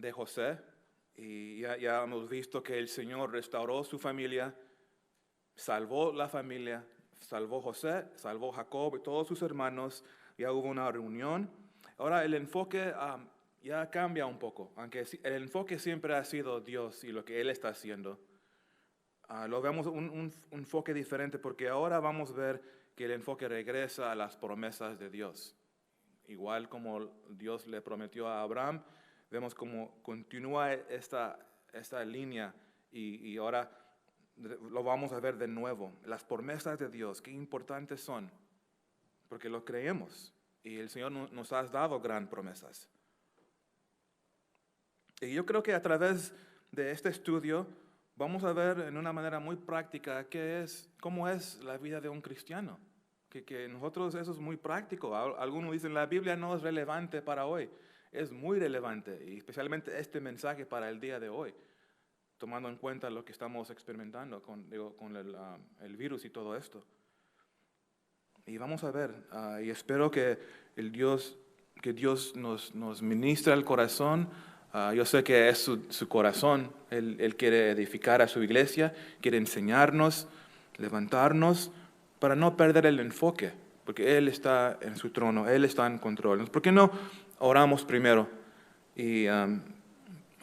de José. Y ya hemos visto que el Señor restauró su familia, salvó la familia, salvó José, salvó Jacob y todos sus hermanos. Ya hubo una reunión. Ahora el enfoque ya cambia un poco, aunque el enfoque siempre ha sido Dios y lo que Él está haciendo. Lo vemos un enfoque diferente porque ahora vamos a ver que el enfoque regresa a las promesas de Dios. Igual como Dios le prometió a Abraham, vemos cómo continúa esta línea y ahora lo vamos a ver de nuevo. Las promesas de Dios, qué importantes son, porque lo creemos y el Señor nos ha dado grandes promesas. Y yo creo que a través de este estudio vamos a ver en una manera muy práctica cómo es la vida de un cristiano. Que nosotros eso es muy práctico. Algunos dicen la Biblia no es relevante para hoy. Es muy relevante, y especialmente este mensaje para el día de hoy, tomando en cuenta lo que estamos experimentando con el virus y todo esto. Y vamos a ver, y espero que Dios nos ministre el corazón. Yo sé que es su corazón. Él quiere edificar a su iglesia, quiere enseñarnos, levantarnos, para no perder el enfoque, porque Él está en su trono, Él está en control. ¿Por qué no oramos primero? Y hay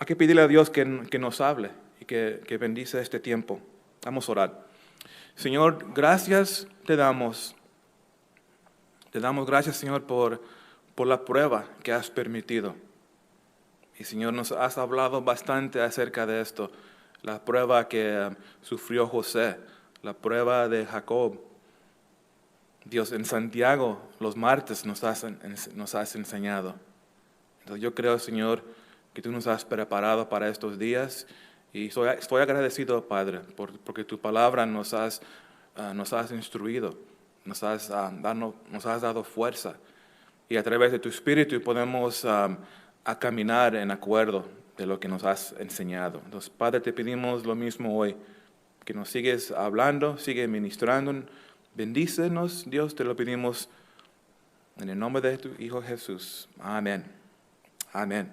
que pedirle a Dios que nos hable y que bendice este tiempo. Vamos a orar. Señor, gracias te damos. Te damos gracias, Señor, por la prueba que has permitido. Y, Señor, nos has hablado bastante acerca de esto. La prueba que sufrió José, la prueba de Jacob. Dios, en Santiago, los martes nos has enseñado. Entonces yo creo, Señor, que tú nos has preparado para estos días. Y estoy agradecido, Padre, porque tu palabra nos has instruido, nos has dado fuerza. Y a través de tu Espíritu podemos a caminar en acuerdo de lo que nos has enseñado. Entonces, Padre, te pedimos lo mismo hoy, que nos sigues hablando, sigue ministrando. Bendícenos, Dios, te lo pedimos en el nombre de tu Hijo Jesús. Amén. Amén.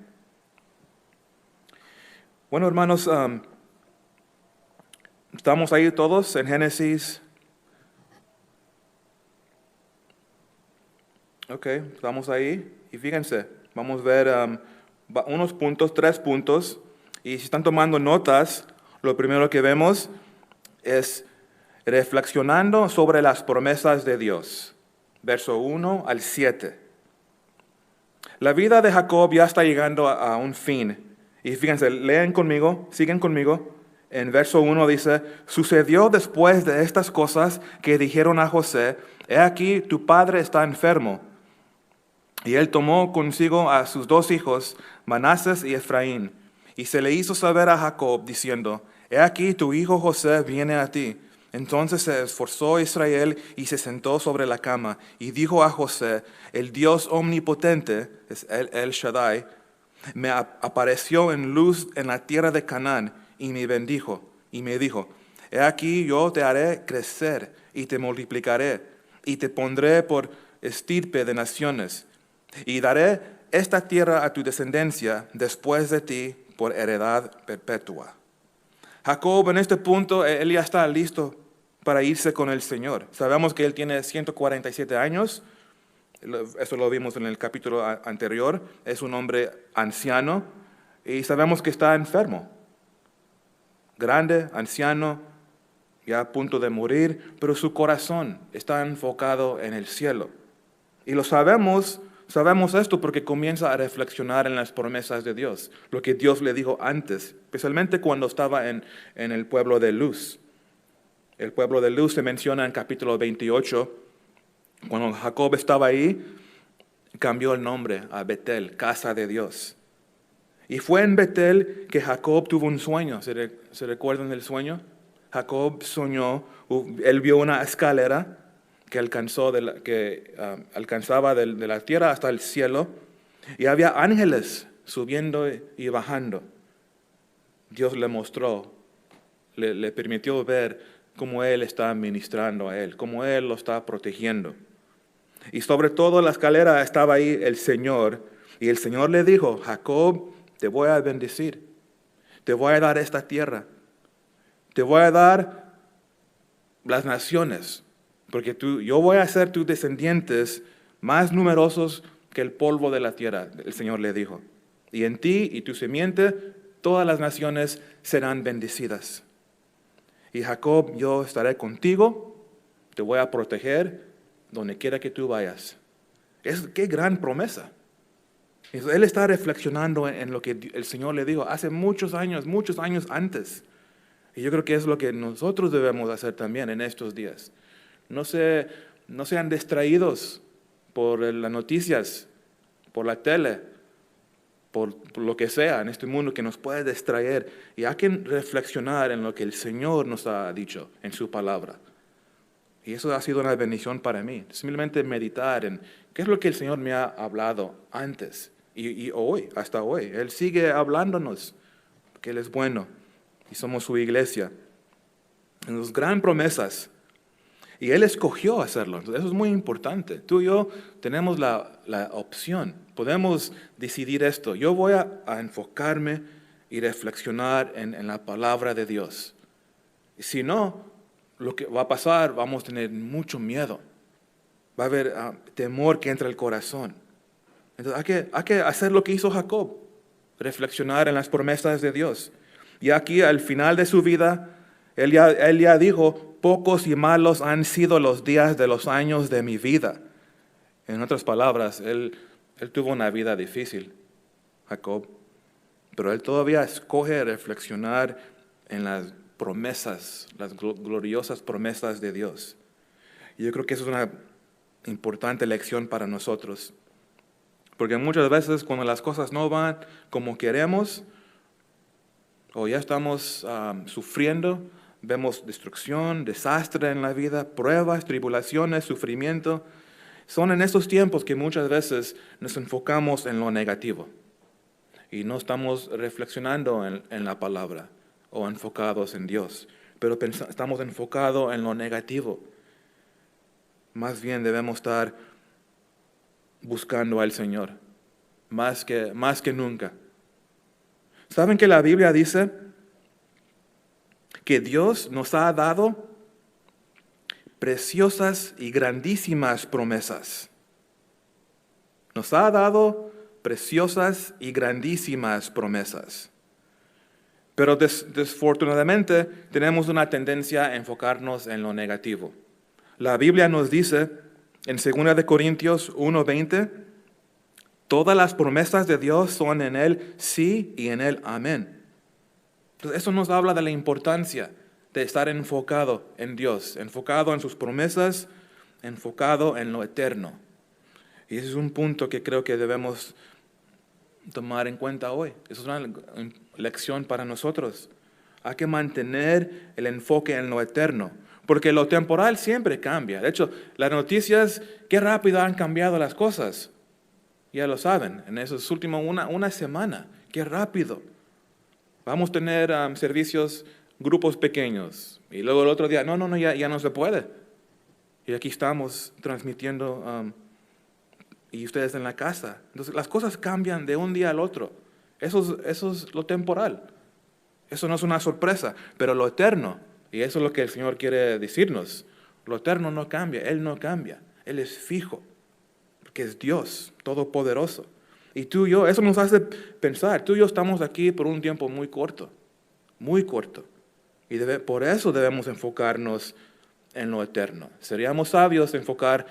Bueno, hermanos, estamos ahí todos en Génesis. Ok, estamos ahí. Y fíjense, vamos a ver unos puntos, 3 puntos. Y si están tomando notas, lo primero que vemos es reflexionando sobre las promesas de Dios. Verso 1 al 7. La vida de Jacob ya está llegando a un fin. Y fíjense, leen conmigo, siguen conmigo. En verso 1 dice, sucedió después de estas cosas que dijeron a José, he aquí tu padre está enfermo. Y él tomó consigo a sus 2 hijos, Manasés y Efraín, y se le hizo saber a Jacob, diciendo, he aquí tu hijo José viene a ti. Entonces se esforzó Israel y se sentó sobre la cama, y dijo a José, el Dios omnipotente, es el Shaddai, me apareció en luz en la tierra de Canaán, y me bendijo, y me dijo, he aquí yo te haré crecer, y te multiplicaré, y te pondré por estirpe de naciones, y daré esta tierra a tu descendencia después de ti por heredad perpetua. Jacob en este punto, él ya está listo para irse con el Señor. Sabemos que él tiene 147 años, eso lo vimos en el capítulo anterior, es un hombre anciano y sabemos que está enfermo, grande, anciano, ya a punto de morir, pero su corazón está enfocado en el cielo. Y lo sabemos esto porque comienza a reflexionar en las promesas de Dios, lo que Dios le dijo antes, especialmente cuando estaba en el pueblo de Luz. El pueblo de Luz se menciona en capítulo 28. Cuando Jacob estaba ahí, cambió el nombre a Betel, casa de Dios. Y fue en Betel que Jacob tuvo un sueño. ¿Se recuerdan del sueño? Jacob soñó, él vio una escalera que alcanzaba de la tierra hasta el cielo, y había ángeles subiendo y bajando. Dios le mostró, le permitió ver cómo Él está ministrando a él, cómo Él lo está protegiendo. Y sobre todo la escalera estaba ahí el Señor, y el Señor le dijo, Jacob, te voy a bendecir, te voy a dar esta tierra, te voy a dar las naciones, porque yo voy a hacer tus descendientes más numerosos que el polvo de la tierra, el Señor le dijo. Y en ti y tu simiente, todas las naciones serán bendecidas. Y Jacob, yo estaré contigo, te voy a proteger donde quiera que tú vayas. Qué gran promesa. Él está reflexionando en lo que el Señor le dijo hace muchos años antes. Y yo creo que es lo que nosotros debemos hacer también en estos días. No sean distraídos por las noticias, por la tele, por lo que sea en este mundo que nos puede distraer. Y hay que reflexionar en lo que el Señor nos ha dicho en su palabra. Y eso ha sido una bendición para mí. Simplemente meditar en qué es lo que el Señor me ha hablado antes y hoy, hasta hoy. Él sigue hablándonos, porque Él es bueno y somos su iglesia. En las grandes promesas. Y Él escogió hacerlo. Entonces, eso es muy importante. Tú y yo tenemos la opción. Podemos decidir esto. Yo voy a enfocarme y reflexionar en la palabra de Dios. Y si no, lo que va a pasar, vamos a tener mucho miedo. Va a haber temor que entra al corazón. Entonces hay que hacer lo que hizo Jacob. Reflexionar en las promesas de Dios. Y aquí al final de su vida, él ya dijo, pocos y malos han sido los días de los años de mi vida. En otras palabras, él tuvo una vida difícil, Jacob, pero él todavía escoge reflexionar en las promesas, las gloriosas promesas de Dios. Y yo creo que eso es una importante lección para nosotros, porque muchas veces cuando las cosas no van como queremos, o ya estamos sufriendo, vemos destrucción, desastre en la vida, pruebas, tribulaciones, sufrimiento. Son en estos tiempos que muchas veces nos enfocamos en lo negativo y no estamos reflexionando en la palabra o enfocados en Dios, pero estamos enfocados en lo negativo. Más bien debemos estar buscando al Señor, más que nunca. ¿Saben que la Biblia dice que Dios nos ha dado preciosas y grandísimas promesas? Nos ha dado preciosas y grandísimas promesas. Pero desafortunadamente tenemos una tendencia a enfocarnos en lo negativo. La Biblia nos dice en 2 Corintios 1:20, todas las promesas de Dios son en Él sí y en Él amén. Entonces eso nos habla de la importancia de estar enfocado en Dios, enfocado en sus promesas, enfocado en lo eterno. Y ese es un punto que creo que debemos tomar en cuenta hoy. Eso es una lección para nosotros. Hay que mantener el enfoque en lo eterno, porque lo temporal siempre cambia. De hecho, las noticias, qué rápido han cambiado las cosas. Ya lo saben, en esos últimos una semana, qué rápido. Vamos a tener servicios, grupos pequeños, y luego el otro día, no, ya no se puede. Y aquí estamos transmitiendo, y ustedes en la casa. Entonces, las cosas cambian de un día al otro. Eso es lo temporal. Eso no es una sorpresa, pero lo eterno, y eso es lo que el Señor quiere decirnos, lo eterno no cambia, Él no cambia, Él es fijo, porque es Dios, todopoderoso. Y tú y yo, eso nos hace pensar, tú y yo estamos aquí por un tiempo muy corto, y por eso debemos enfocarnos en lo eterno. Seríamos sabios enfocar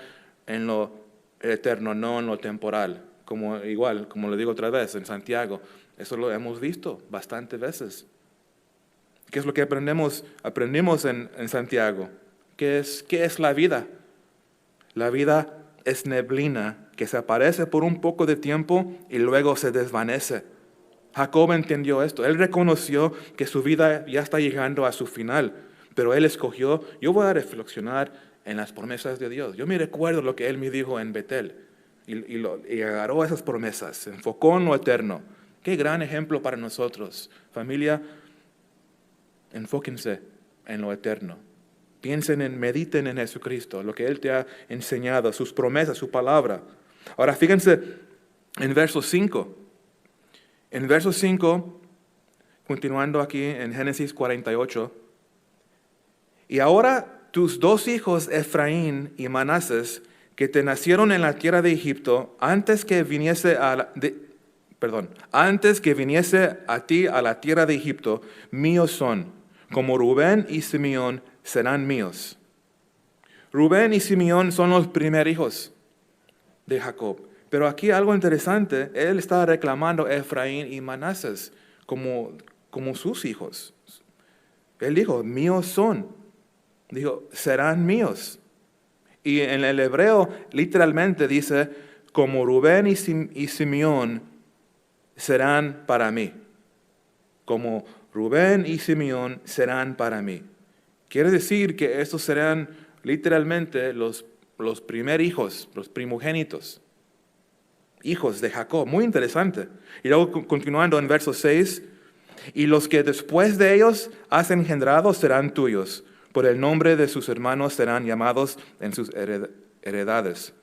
en lo eterno, no en lo temporal, como le digo otra vez, en Santiago, eso lo hemos visto bastantes veces. ¿Qué es lo que aprendimos en Santiago? ¿Qué es la vida? La vida es neblina que se aparece por un poco de tiempo y luego se desvanece. Jacob entendió esto. Él reconoció que su vida ya está llegando a su final, pero él escogió, yo voy a reflexionar en las promesas de Dios. Yo me recuerdo lo que él me dijo en Betel y agarró esas promesas, se enfocó en lo eterno. Qué gran ejemplo para nosotros. Familia, enfóquense en lo eterno. Mediten en Jesucristo, lo que Él te ha enseñado, sus promesas, su palabra. Ahora fíjense en verso 5. En verso 5, continuando aquí en Génesis 48, y ahora tus dos hijos, Efraín y Manases, que te nacieron en la tierra de Egipto, antes que viniese a ti a la tierra de Egipto, míos son, como Rubén y Simeón serán míos. Rubén y Simeón son los primeros hijos de Jacob. Pero aquí algo interesante, él está reclamando a Efraín y Manases como sus hijos. Él dijo, míos son. Dijo, serán míos. Y en el hebreo literalmente dice, como Rubén y Simeón serán para mí. Como Rubén y Simeón serán para mí. Quiere decir que estos serán literalmente los primeros hijos, los primogénitos, hijos de Jacob. Muy interesante. Y luego continuando en verso 6, y los que después de ellos has engendrado serán tuyos. Por el nombre de sus hermanos serán llamados en sus heredades.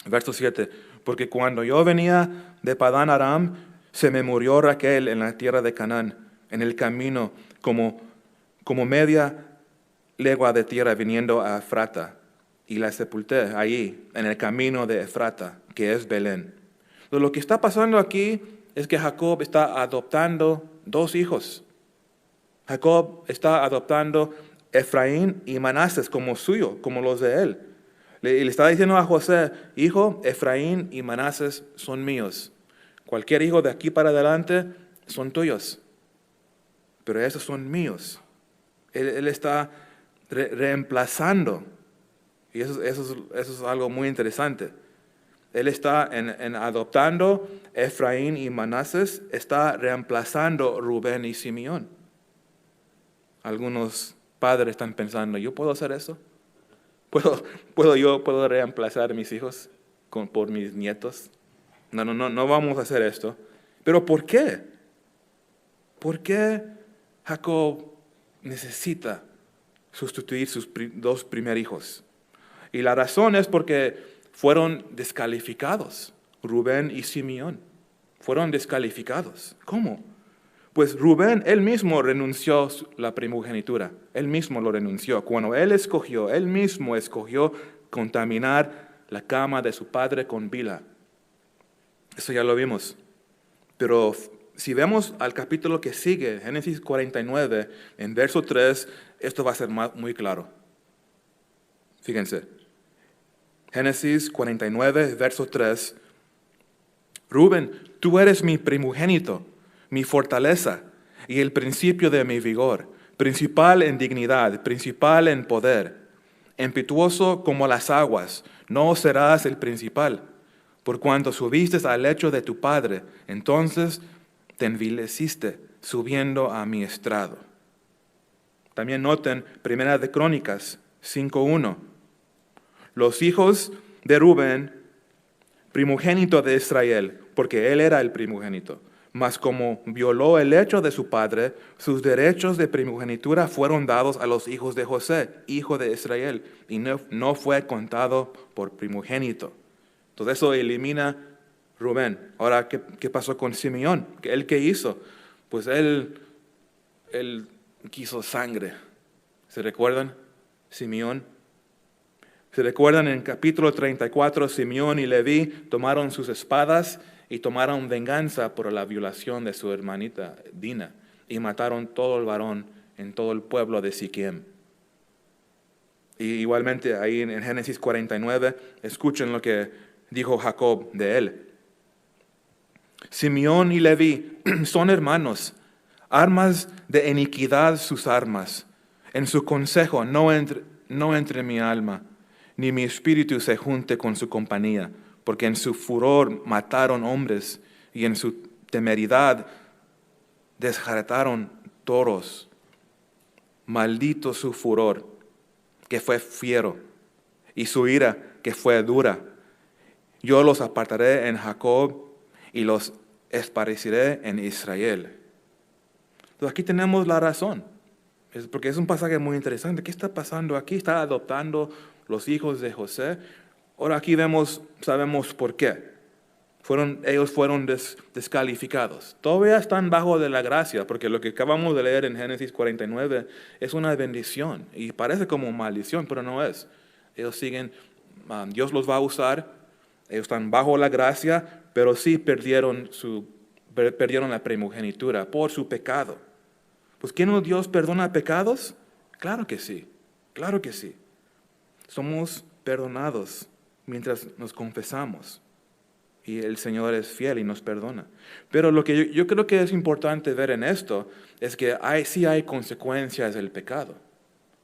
Verso 7, porque cuando yo venía de Padán Aram, se me murió Raquel en la tierra de Canaán, en el camino, como media legua de tierra viniendo a Efrata, y la sepulté allí, en el camino de Efrata, que es Belén. Entonces, lo que está pasando aquí es que Jacob está adoptando dos hijos. Jacob está adoptando Efraín y Manases como suyo, como los de él. Le está diciendo a José, hijo, Efraín y Manases son míos. Cualquier hijo de aquí para adelante son tuyos. Pero esos son míos. Él está reemplazando. Y eso es algo muy interesante. Él está en adoptando Efraín y Manases, está reemplazando Rubén y Simeón. Algunos padres están pensando, ¿yo puedo hacer eso? ¿Puedo reemplazar a mis hijos por mis nietos? No vamos a hacer esto. ¿Pero por qué? ¿Por qué Jacob necesita sustituir sus dos primeros hijos? Y la razón es porque fueron descalificados. Rubén y Simeón fueron descalificados. ¿Cómo? Pues Rubén, él mismo renunció la primogenitura. Él mismo lo renunció. Cuando él mismo escogió contaminar la cama de su padre con Bila. Eso ya lo vimos. Pero si vemos al capítulo que sigue, Génesis 49, en verso 3, esto va a ser muy claro. Fíjense. Génesis 49, verso 3. Rubén, tú eres mi primogénito, mi fortaleza y el principio de mi vigor, principal en dignidad, principal en poder, impetuoso como las aguas, no serás el principal. Por cuanto subiste al lecho de tu padre, entonces te envileciste subiendo a mi estrado. También noten Primera de Crónicas 5:1. Los hijos de Rubén, primogénito de Israel, porque él era el primogénito, mas como violó el lecho de su padre, sus derechos de primogenitura fueron dados a los hijos de José, hijo de Israel, y no fue contado por primogénito. Entonces eso elimina Rubén. Ahora, ¿qué pasó con Simeón? ¿Él qué hizo? Pues él quiso sangre. ¿Se recuerdan? Simeón. ¿Se recuerdan en capítulo 34? Simeón y Leví tomaron sus espadas y tomaron venganza por la violación de su hermanita Dina y mataron todo el varón en todo el pueblo de Siquem. Y igualmente ahí en Génesis 49, escuchen lo que dijo Jacob de él. Simeón y Leví son hermanos, armas de iniquidad sus armas. En su consejo no entre mi alma, ni mi espíritu se junte con su compañía, porque en su furor mataron hombres y en su temeridad desjaretaron toros. Maldito su furor, que fue fiero, y su ira, que fue dura. Yo los apartaré en Jacob y los esparciré en Israel. Entonces aquí tenemos la razón, porque es un pasaje muy interesante. ¿Qué está pasando aquí? Está adoptando los hijos de José. Ahora aquí sabemos por qué. Ellos fueron descalificados. Todavía están bajo de la gracia, porque lo que acabamos de leer en Génesis 49 es una bendición y parece como maldición, pero no es. Ellos siguen, Dios los va a usar, ellos están bajo la gracia, pero sí perdieron la primogenitura por su pecado. Pues ¿quién no Dios perdona pecados? Claro que sí, claro que sí. Somos perdonados mientras nos confesamos. Y el Señor es fiel y nos perdona. Pero lo que yo creo que es importante ver en esto es que sí hay consecuencias del pecado.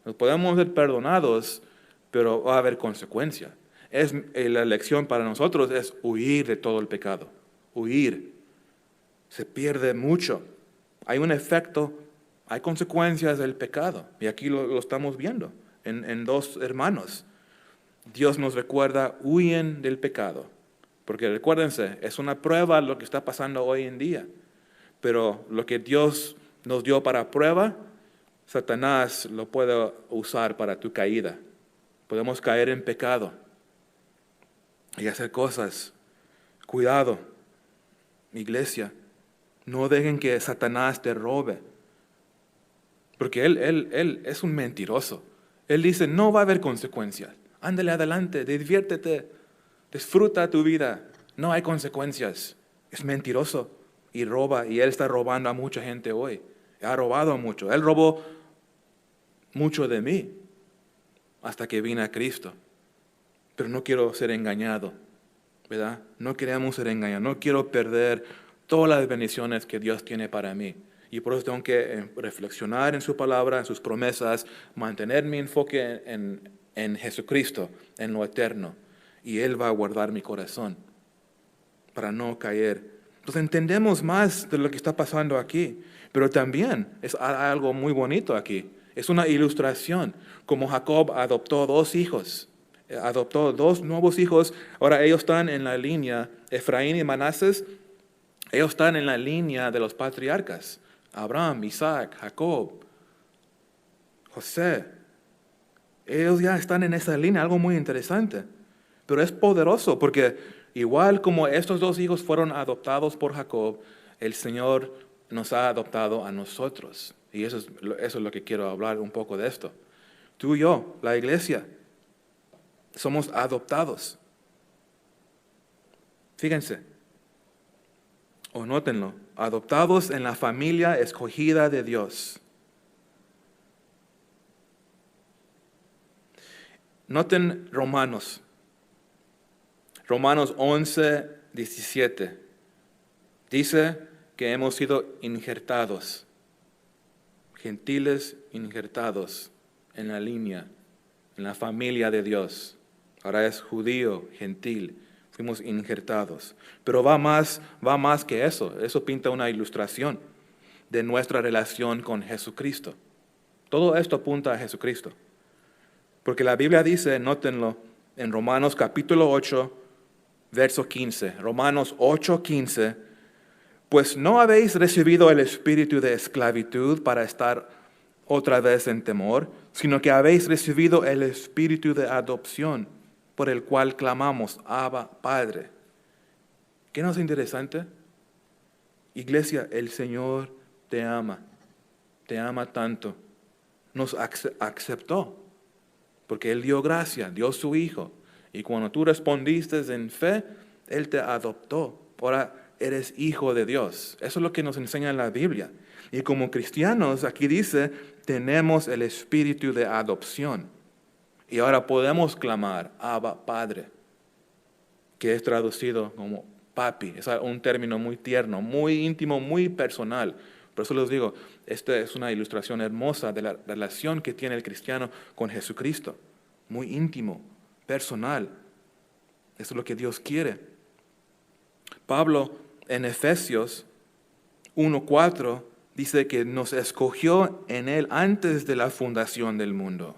Nos podemos ser perdonados, pero va a haber consecuencias. La lección para nosotros es huir de todo el pecado. Huir. Se pierde mucho. Hay un efecto, hay consecuencias del pecado. Y aquí lo estamos viendo en dos hermanos. Dios nos recuerda, huyen del pecado. Porque recuérdense, es una prueba lo que está pasando hoy en día. Pero lo que Dios nos dio para prueba, Satanás lo puede usar para tu caída. Podemos caer en pecado y hacer cosas. Cuidado, iglesia. No dejen que Satanás te robe. Porque él es un mentiroso. Él dice, no va a haber consecuencias. Ándale adelante, diviértete. Disfruta tu vida, no hay consecuencias. Es mentiroso y roba, y él está robando a mucha gente hoy. Ha robado mucho. Él robó mucho de mí hasta que vine a Cristo. Pero no quiero ser engañado, ¿verdad? No queremos ser engañados. No quiero perder todas las bendiciones que Dios tiene para mí. Y por eso tengo que reflexionar en su palabra, en sus promesas, mantener mi enfoque en Jesucristo, en lo eterno. Y Él va a guardar mi corazón para no caer. Entonces entendemos más de lo que está pasando aquí, pero también es algo muy bonito aquí. Es una ilustración, como Jacob adoptó 2 hijos, adoptó 2 nuevos hijos. Ahora ellos están en la línea, Efraín y Manasés, ellos están en la línea de los patriarcas, Abraham, Isaac, Jacob, José. Ellos ya están en esa línea, algo muy interesante. Pero es poderoso porque igual como estos 2 hijos fueron adoptados por Jacob, el Señor nos ha adoptado a nosotros. Y eso es lo que quiero hablar un poco de esto. Tú y yo, la iglesia, somos adoptados. Fíjense, o nótenlo, adoptados en la familia escogida de Dios. Noten Romanos 11, 17. Dice que hemos sido injertados, gentiles injertados en la línea, en la familia de Dios. Ahora es judío, gentil, fuimos injertados. Pero va más que eso. Eso pinta una ilustración de nuestra relación con Jesucristo. Todo esto apunta a Jesucristo. Porque la Biblia dice, nótenlo, en Romanos capítulo 8, verso 15, Romanos 8:15, pues no habéis recibido el espíritu de esclavitud para estar otra vez en temor, sino que habéis recibido el espíritu de adopción, por el cual clamamos, Abba, Padre. ¿Qué no es interesante? Iglesia, el Señor te ama tanto, nos aceptó, porque Él dio gracia, dio su Hijo. Y cuando tú respondiste en fe, Él te adoptó. Ahora eres hijo de Dios. Eso es lo que nos enseña la Biblia. Y como cristianos, aquí dice, tenemos el espíritu de adopción. Y ahora podemos clamar, Abba, Padre, que es traducido como papi. Es un término muy tierno, muy íntimo, muy personal. Por eso les digo, esta es una ilustración hermosa de la relación que tiene el cristiano con Jesucristo. Muy íntimo, personal. Eso es lo que Dios quiere. Pablo en Efesios 1:4 dice que nos escogió en Él antes de la fundación del mundo.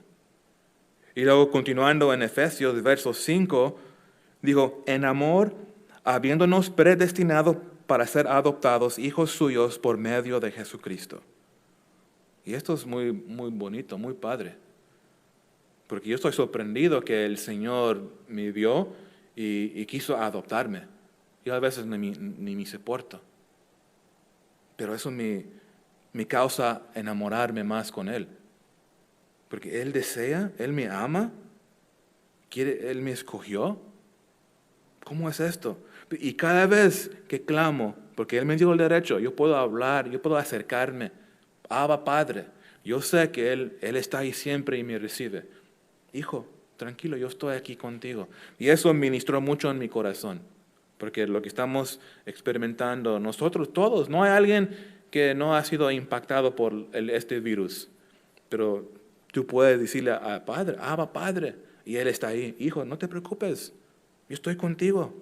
Y luego continuando en Efesios verso 5, dijo, en amor, habiéndonos predestinado para ser adoptados hijos suyos por medio de Jesucristo. Y esto es muy, muy bonito, muy padre. Porque yo estoy sorprendido que el Señor me vio y quiso adoptarme. yo a veces ni me soporto. Pero eso me causa enamorarme más con Él. Porque Él desea, Él me ama, Él me escogió. ¿Cómo es esto? Y cada vez que clamo, porque Él me dio el derecho, yo puedo hablar, yo puedo acercarme. Abba, Padre, yo sé que Él está ahí siempre y me recibe. Hijo, tranquilo, yo estoy aquí contigo. Y eso ministró mucho en mi corazón. Porque lo que estamos experimentando nosotros todos, no hay alguien que no ha sido impactado por este virus. Pero tú puedes decirle a Padre, Abba, Padre, y Él está ahí. Hijo, no te preocupes, yo estoy contigo.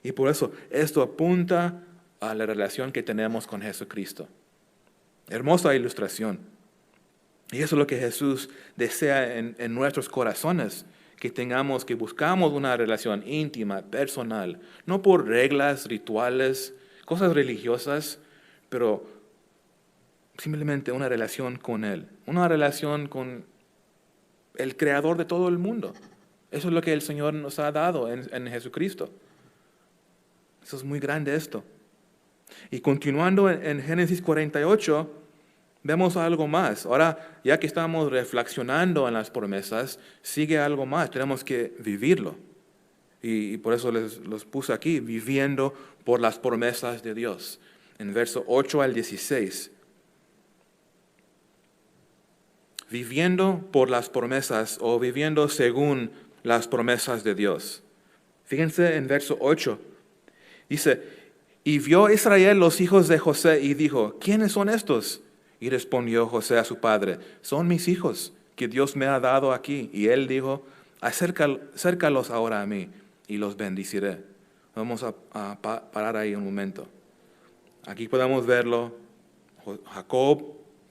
Y por eso esto apunta a la relación que tenemos con Jesucristo. Hermosa ilustración. Y eso es lo que Jesús desea en nuestros corazones, que buscamos una relación íntima, personal, no por reglas, rituales, cosas religiosas, pero simplemente una relación con Él, una relación con el Creador de todo el mundo. Eso es lo que el Señor nos ha dado en Jesucristo. Eso es muy grande esto. Y continuando en Génesis 48, vemos algo más. Ahora, ya que estamos reflexionando en las promesas, sigue algo más. Tenemos que vivirlo. Y por eso los puse aquí, viviendo por las promesas de Dios. En verso 8 al 16. Viviendo por las promesas o viviendo según las promesas de Dios. Fíjense en verso 8. Dice, y vio Israel los hijos de José y dijo, ¿quiénes son estos? Y respondió José a su padre, son mis hijos que Dios me ha dado aquí. Y él dijo, acércalos ahora a mí y los bendiciré. Vamos a parar ahí un momento. Aquí podemos verlo, Jacob,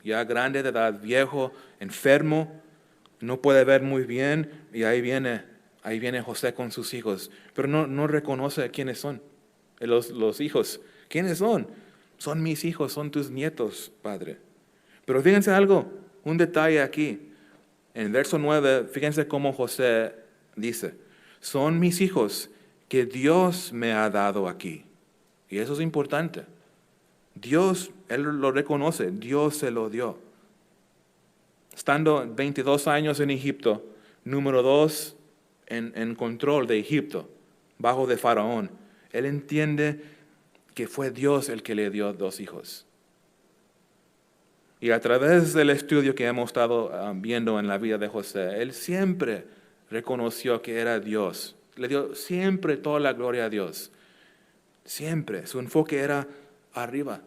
ya grande de edad, viejo, enfermo, no puede ver muy bien, y ahí viene José con sus hijos, pero no reconoce quiénes son los hijos. ¿Quiénes son? Son mis hijos, son tus nietos, Padre. Pero fíjense algo, un detalle aquí. En el verso 9, fíjense cómo José dice, son mis hijos que Dios me ha dado aquí. Y eso es importante. Dios, Él lo reconoce, Dios se lo dio. Estando 22 años en Egipto, número 2 en control de Egipto, bajo de Faraón, Él entiende que fue Dios el que le dio 2 hijos. Y a través del estudio que hemos estado viendo en la vida de José, Él siempre reconoció que era Dios. Le dio siempre toda la gloria a Dios. Siempre. Su enfoque era arriba.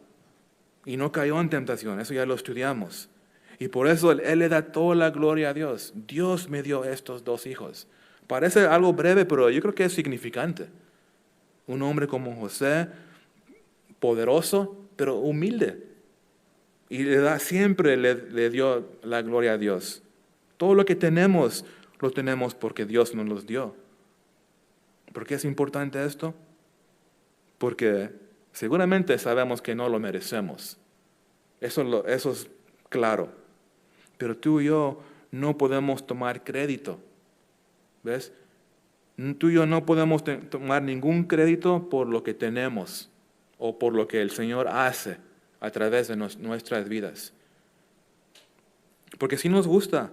Y no cayó en tentación. Eso ya lo estudiamos. Y por eso Él le da toda la gloria a Dios. Dios me dio estos 2 hijos. Parece algo breve, pero yo creo que es significante. Un hombre como José, poderoso, pero humilde. Y siempre le dio la gloria a Dios. Todo lo que tenemos, lo tenemos porque Dios nos los dio. ¿Por qué es importante esto? Porque seguramente sabemos que no lo merecemos. Eso es claro. Pero tú y yo no podemos tomar crédito. ¿Ves? Tú y yo no podemos tomar ningún crédito por lo que tenemos o por lo que el Señor hace a través de nuestras vidas. Porque si nos gusta,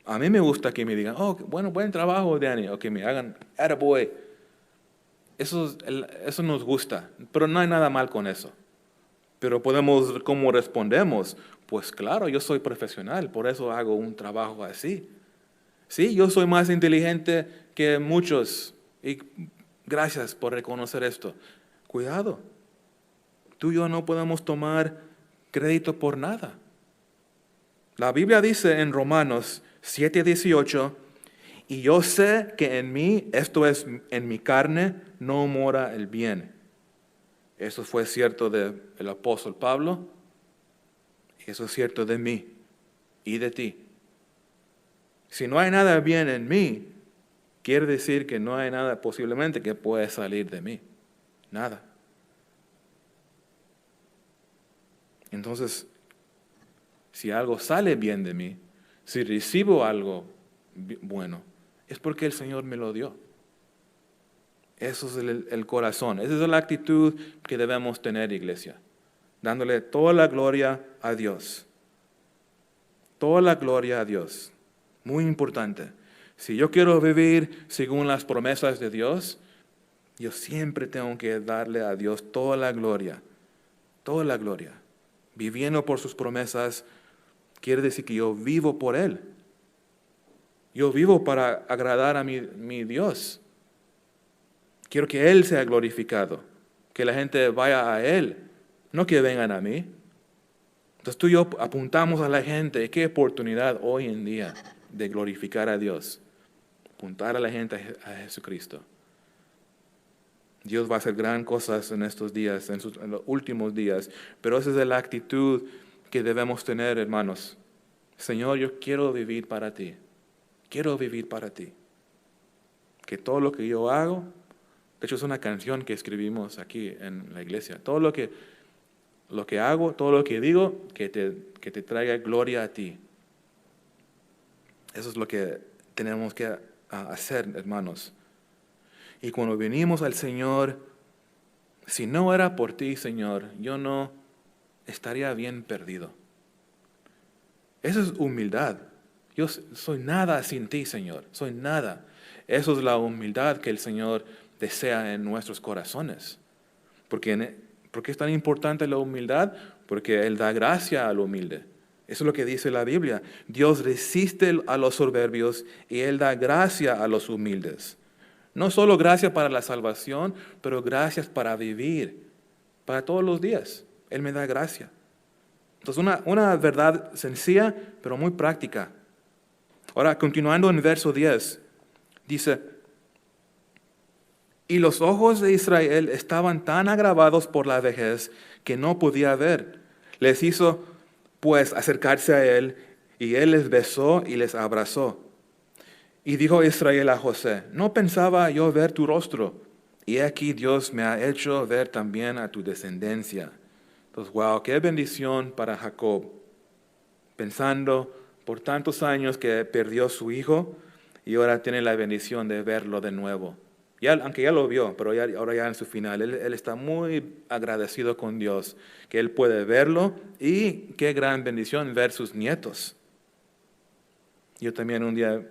a mí me gusta que me digan, oh, bueno, buen trabajo, Danny, o que me hagan, attaboy. Eso nos gusta, pero no hay nada mal con eso. Pero ¿cómo respondemos? Pues claro, yo soy profesional, por eso hago un trabajo así. Sí, yo soy más inteligente que muchos, y gracias por reconocer esto. Cuidado. Tú y yo no podemos tomar crédito por nada. La Biblia dice en Romanos 7:18, y yo sé que en mí, esto es, en mi carne, no mora el bien. Eso fue cierto del apóstol Pablo, y eso es cierto de mí y de ti. Si no hay nada bien en mí, quiere decir que no hay nada posiblemente que pueda salir de mí. Nada. Entonces, si algo sale bien de mí, si recibo algo bueno, es porque el Señor me lo dio. Eso es el corazón. Esa es la actitud que debemos tener, iglesia. Dándole toda la gloria a Dios. Toda la gloria a Dios. Muy importante. Si yo quiero vivir según las promesas de Dios, yo siempre tengo que darle a Dios toda la gloria. Toda la gloria. Viviendo por sus promesas quiere decir que yo vivo por Él. Yo vivo para agradar a mi Dios. Quiero que Él sea glorificado, que la gente vaya a Él, no que vengan a mí. Entonces tú y yo apuntamos a la gente. Qué oportunidad hoy en día de glorificar a Dios. Apuntar a la gente a Jesucristo. Dios va a hacer gran cosas en estos días, en los últimos días. Pero esa es la actitud que debemos tener, hermanos. Señor, yo quiero vivir para ti. Quiero vivir para ti. Que todo lo que yo hago, de hecho es una canción que escribimos aquí en la iglesia. Todo lo que hago, todo lo que digo, que te traiga gloria a ti. Eso es lo que tenemos que hacer, hermanos. Y cuando venimos al Señor, si no era por ti, Señor, yo no estaría bien perdido. Eso es humildad. Yo soy nada sin ti, Señor. Soy nada. Eso es la humildad que el Señor desea en nuestros corazones. ¿Por qué es tan importante la humildad? Porque Él da gracia al humilde. Eso es lo que dice la Biblia. Dios resiste a los soberbios y Él da gracia a los humildes. No solo gracia para la salvación, pero gracias para vivir, para todos los días. Él me da gracia. Entonces, una verdad sencilla, pero muy práctica. Ahora, continuando en verso 10, dice: y los ojos de Israel estaban tan agravados por la vejez que no podía ver. Les hizo, pues, acercarse a él, y él les besó y les abrazó. Y dijo Israel a José: no pensaba yo ver tu rostro, y aquí Dios me ha hecho ver también a tu descendencia. Entonces, wow, qué bendición para Jacob. Pensando por tantos años que perdió su hijo, y ahora tiene la bendición de verlo de nuevo. Aunque ya lo vio, pero ahora ya en su final, él está muy agradecido con Dios, que él puede verlo, y qué gran bendición ver sus nietos. Yo también un día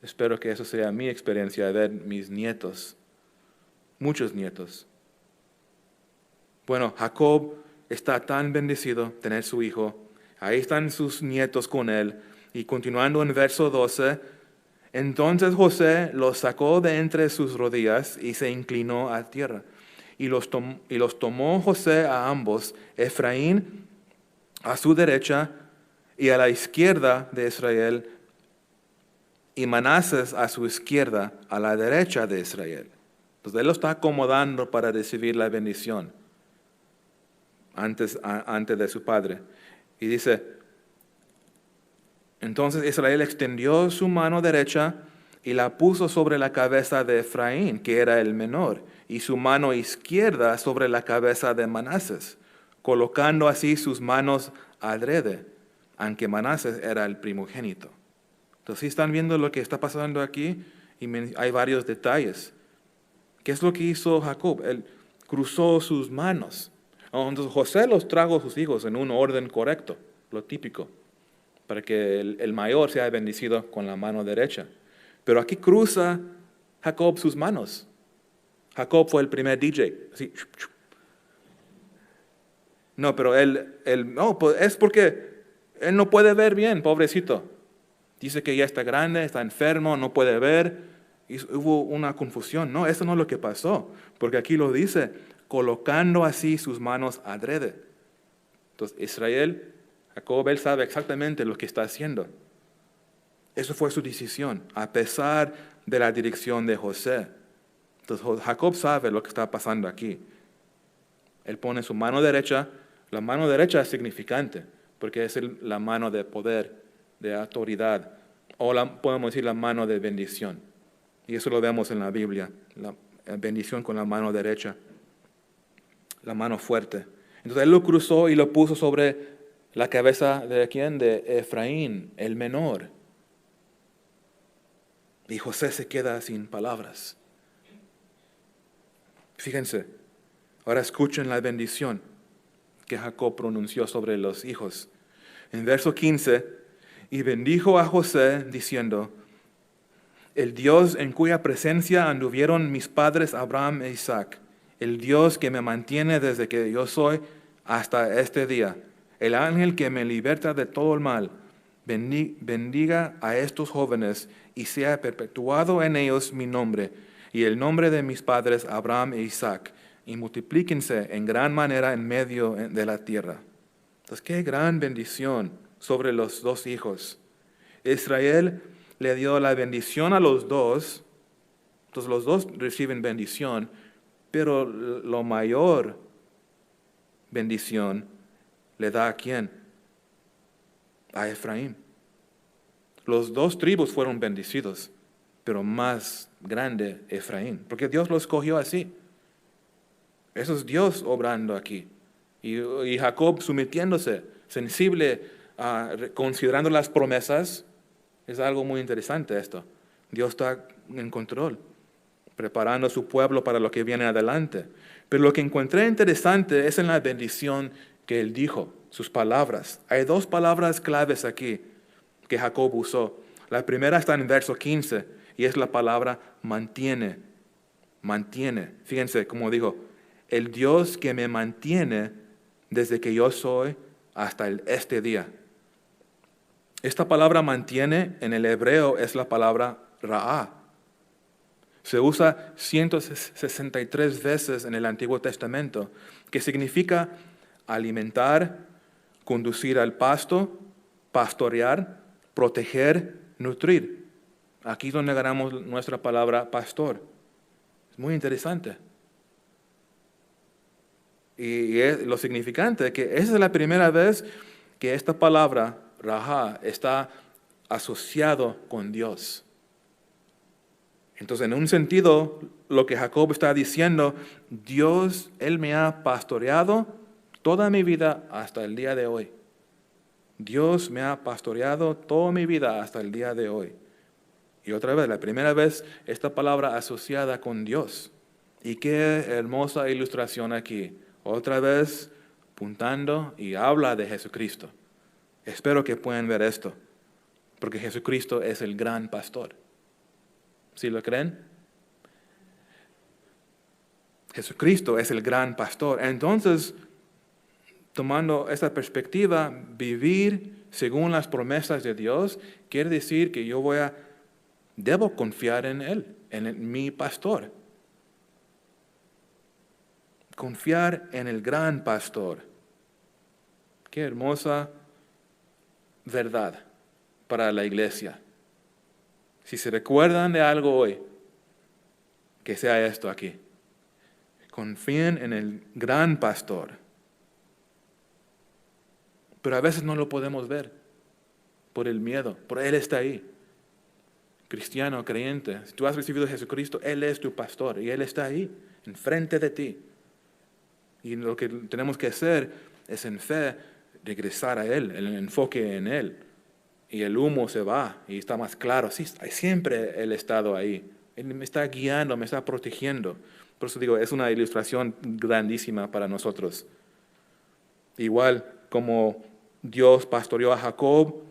espero que eso sea mi experiencia, de ver mis nietos, muchos nietos. Bueno, Jacob está tan bendecido tener su hijo, ahí están sus nietos con él, y continuando en verso 12, entonces José los sacó de entre sus rodillas y se inclinó a tierra. Y los tomó José a ambos, Efraín a su derecha y a la izquierda de Israel, y Manasés a su izquierda, a la derecha de Israel. Entonces él lo está acomodando para recibir la bendición antes de su padre. Y dice: entonces Israel extendió su mano derecha y la puso sobre la cabeza de Efraín, que era el menor, y su mano izquierda sobre la cabeza de Manasés, colocando así sus manos adrede, aunque Manasés era el primogénito. Entonces, ¿sí están viendo lo que está pasando aquí? Y hay varios detalles. ¿Qué es lo que hizo Jacob? Él cruzó sus manos. Entonces José los trajo a sus hijos en un orden correcto, lo típico, para que el mayor sea bendecido con la mano derecha. Pero aquí cruza Jacob sus manos. Jacob fue el primer DJ. Así. No, pero no, pues es porque él no puede ver bien, pobrecito. Dice que ya está grande, está enfermo, no puede ver. Y hubo una confusión. No, eso no es lo que pasó. Porque aquí lo dice, colocando así sus manos adrede. Entonces Jacob, él sabe exactamente lo que está haciendo. Eso fue su decisión, a pesar de la dirección de José. Entonces Jacob sabe lo que está pasando aquí. Él pone su mano derecha. La mano derecha es significante, porque es la mano de poder, de autoridad, o podemos decir la mano de bendición. Y eso lo vemos en la Biblia, la bendición con la mano derecha, la mano fuerte. Entonces él lo cruzó y lo puso sobre la cabeza de ¿quién? De Efraín, el menor. Y José se queda sin palabras. Fíjense, ahora escuchen la bendición que Jacob pronunció sobre los hijos. En verso 15, y bendijo a José diciendo, el Dios en cuya presencia anduvieron mis padres Abraham e Isaac, el Dios que me mantiene desde que yo soy hasta este día, el ángel que me liberta de todo el mal, bendiga a estos jóvenes y sea perpetuado en ellos mi nombre y el nombre de mis padres Abraham e Isaac, y multiplíquense en gran manera en medio de la tierra. Entonces, qué gran bendición sobre los dos hijos. Israel le dio la bendición a los dos, entonces los dos reciben bendición, pero lo mayor bendición le da a quién? A Efraín. Los dos tribus fueron bendecidos, pero más grande Efraín, porque Dios lo escogió así. Eso es Dios obrando aquí. Y Jacob sometiéndose, sensible, considerando las promesas. Es algo muy interesante esto. Dios está en control, preparando a su pueblo para lo que viene adelante. Pero lo que encontré interesante es en la bendición que él dijo, sus palabras. Hay dos palabras claves aquí que Jacob usó. La primera está en verso 15 y es la palabra mantiene. Mantiene. Fíjense cómo dijo, el Dios que me mantiene desde que yo soy hasta este día. Esta palabra mantiene en el hebreo es la palabra ra'á. Se usa 163 veces en el Antiguo Testamento, que significa alimentar, conducir al pasto, pastorear, proteger, nutrir. Aquí es donde ganamos nuestra palabra pastor. Es muy interesante. Y es lo significante que esa es la primera vez que esta palabra Rahá está asociado con Dios. Entonces, en un sentido, lo que Jacob está diciendo, Dios, Él me ha pastoreado toda mi vida hasta el día de hoy. Dios me ha pastoreado toda mi vida hasta el día de hoy. Y otra vez, la primera vez, esta palabra asociada con Dios. Y qué hermosa ilustración aquí. Otra vez, apuntando y habla de Jesucristo. Espero que puedan ver esto, porque Jesucristo es el gran pastor. ¿Sí lo creen? Jesucristo es el gran pastor. Entonces, tomando esta perspectiva, vivir según las promesas de Dios quiere decir que debo confiar en Él, en mi pastor. Confiar en el gran pastor. Qué hermosa verdad para la iglesia. Si se recuerdan de algo hoy, que sea esto aquí. Confíen en el gran pastor. Pero a veces no lo podemos ver por el miedo, pero Él está ahí. Cristiano, creyente, si tú has recibido a Jesucristo, Él es tu pastor y Él está ahí, enfrente de ti. Y lo que tenemos que hacer es en fe regresar a Él, el enfoque en Él. Y el humo se va y está más claro. Sí, siempre Él ha estado ahí. Él me está guiando, me está protegiendo. Por eso digo, es una ilustración grandísima para nosotros. Igual como Dios pastoreó a Jacob,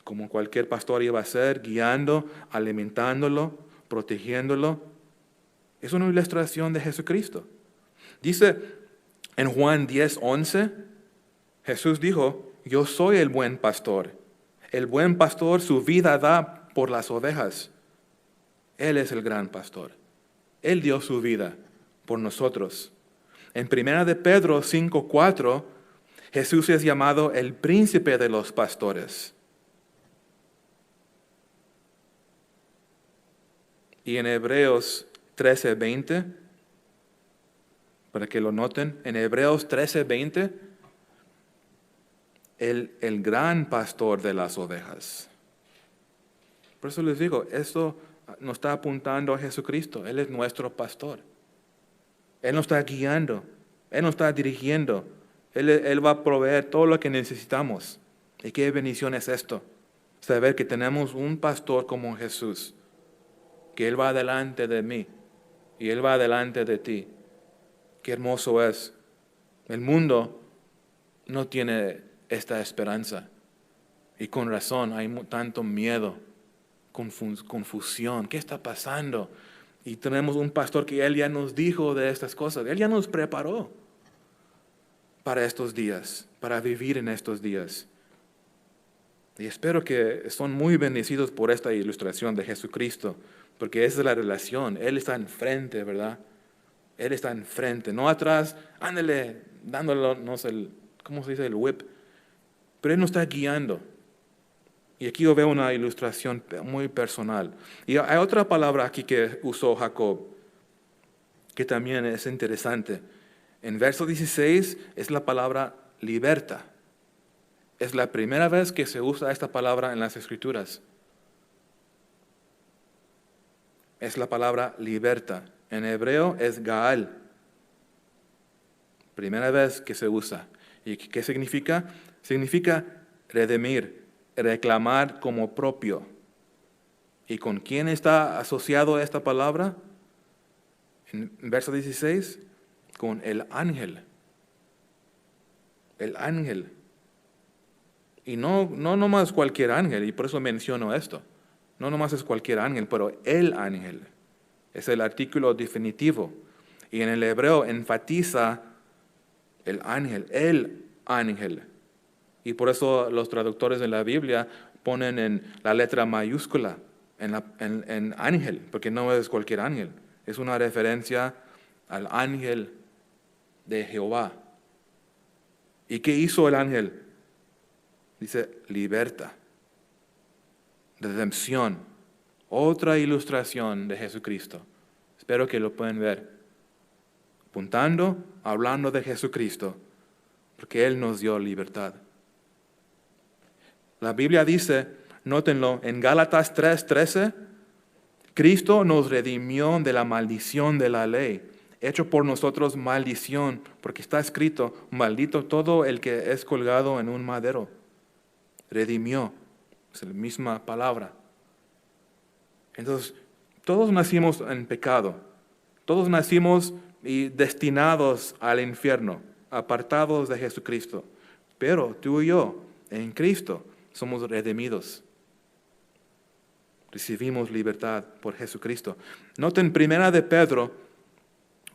como cualquier pastor iba a ser, guiando, alimentándolo, protegiéndolo. Es una ilustración de Jesucristo. Dice en Juan 10:11, Jesús dijo, yo soy el buen pastor. El buen pastor su vida da por las ovejas. Él es el gran pastor. Él dio su vida por nosotros. En 1 de Pedro 5:4, Jesús es llamado el príncipe de los pastores. Y en Hebreos 13:20, para que lo noten, en Hebreos 13:20, el gran pastor de las ovejas. Por eso les digo, esto nos está apuntando a Jesucristo. Él es nuestro pastor. Él nos está guiando. Él nos está dirigiendo. Él va a proveer todo lo que necesitamos. ¿Y qué bendición es esto? Saber que tenemos un pastor como Jesús. Que Él va delante de mí. Y Él va delante de ti. Qué hermoso es. El mundo no tiene esta esperanza. Y con razón hay tanto miedo, confusión. ¿Qué está pasando? Y tenemos un pastor que él ya nos dijo de estas cosas. Él ya nos preparó para estos días, para vivir en estos días. Y espero que son muy bendecidos por esta ilustración de Jesucristo, porque esa es la relación. Él está enfrente, ¿verdad? Él está enfrente, no atrás, ándale, dándonos ¿cómo se dice? El whip. Pero Él nos está guiando. Y aquí yo veo una ilustración muy personal. Y hay otra palabra aquí que usó Jacob, que también es interesante. En verso 16 es la palabra liberta. Es la primera vez que se usa esta palabra en las Escrituras. Es la palabra liberta. En hebreo es Gaal. Primera vez que se usa. ¿Y qué significa? Significa redimir, reclamar como propio. ¿Y con quién está asociado esta palabra? En verso 16, con el ángel. El ángel. Y no nomás cualquier ángel, y por eso menciono esto. No nomás es cualquier ángel, pero el ángel. Es el artículo definitivo. Y en el hebreo enfatiza el ángel. Y por eso los traductores de la Biblia ponen en la letra mayúscula, en ángel, porque no es cualquier ángel. Es una referencia al ángel de Jehová. ¿Y qué hizo el ángel? Dice, liberta, redención, otra ilustración de Jesucristo. Espero que lo puedan ver. Apuntando, hablando de Jesucristo, porque Él nos dio libertad. La Biblia dice, nótenlo, en Gálatas 3:13, Cristo nos redimió de la maldición de la ley, hecho por nosotros maldición, porque está escrito, maldito todo el que es colgado en un madero. Redimió, es la misma palabra. Entonces, todos nacimos en pecado, todos nacimos y destinados al infierno, apartados de Jesucristo. Pero tú y yo, en Cristo, somos redimidos. Recibimos libertad por Jesucristo. Noten 1 de Pedro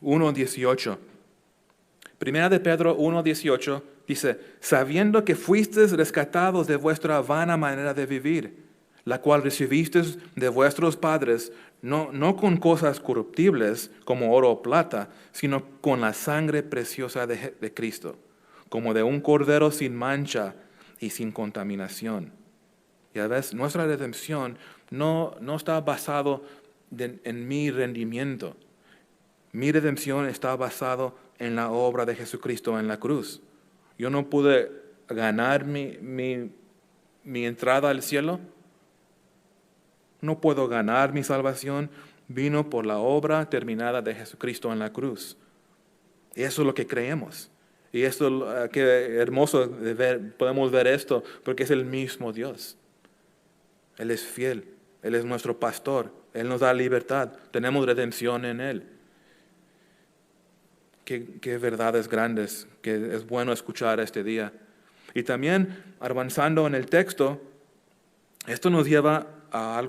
1:18. 1 de Pedro 1:18 dice, sabiendo que fuisteis rescatados de vuestra vana manera de vivir, la cual recibisteis de vuestros padres, no con cosas corruptibles como oro o plata, sino con la sangre preciosa de Cristo, como de un cordero sin mancha y sin contaminación. Ya ves, nuestra redención no está basado en mi rendimiento. Mi redención está basado en la obra de Jesucristo en la cruz. Yo no pude ganar mi entrada al cielo. No puedo ganar mi salvación. Vino por la obra terminada de Jesucristo en la cruz. Y eso es lo que creemos. Y esto, qué hermoso de ver, podemos ver esto, porque es el mismo Dios. Él es fiel. Él es nuestro pastor. Él nos da libertad. Tenemos redención en Él. Qué verdades grandes que es bueno escuchar este día. Y también, avanzando en el texto, esto nos lleva a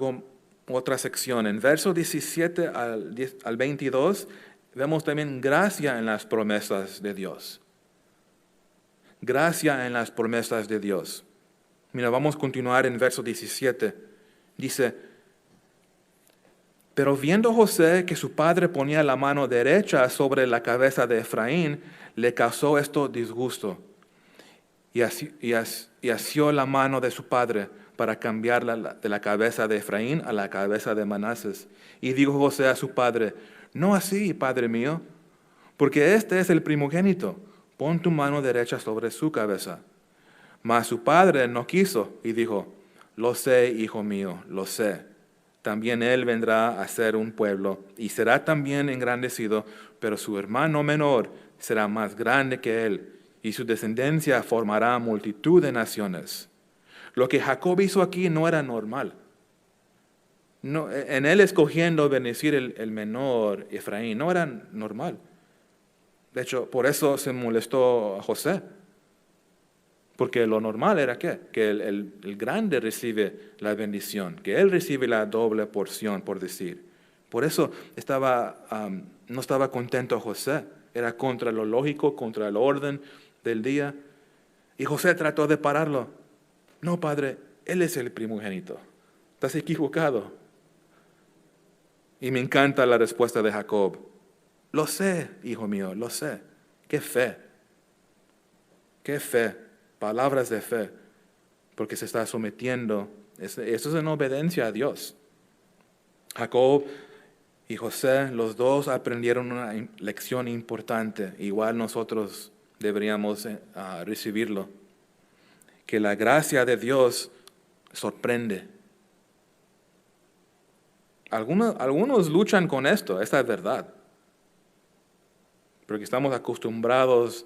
otra sección. En versos 17 al 22, vemos también gracia en las promesas de Dios. Gracia en las promesas de Dios. Mira, vamos a continuar en verso 17. Dice, pero viendo José que su padre ponía la mano derecha sobre la cabeza de Efraín, le causó esto disgusto. Y asió la mano de su padre para cambiarla de la cabeza de Efraín a la cabeza de Manasés. Y dijo José a su padre, no así, padre mío, porque este es el primogénito. Pon tu mano derecha sobre su cabeza. Mas su padre no quiso y dijo, lo sé, hijo mío, lo sé. También él vendrá a ser un pueblo y será también engrandecido, pero su hermano menor será más grande que él y su descendencia formará multitud de naciones. Lo que Jacob hizo aquí no era normal. No, en él escogiendo bendecir el menor Efraín, no era normal. De hecho, por eso se molestó a José. Porque lo normal era que el grande recibe la bendición, que él recibe la doble porción, por decir. Por eso no estaba contento José. Era contra lo lógico, contra el orden del día. Y José trató de pararlo. No, padre, él es el primogénito. Estás equivocado. Y me encanta la respuesta de Jacob. Lo sé, hijo mío, lo sé. Qué fe. Qué fe. Palabras de fe. Porque se está sometiendo. Eso es en obediencia a Dios. Jacob y José, los dos aprendieron una lección importante. Igual nosotros deberíamos recibirlo. Que la gracia de Dios sorprende. Algunos luchan con esto, esta es verdad. Porque estamos acostumbrados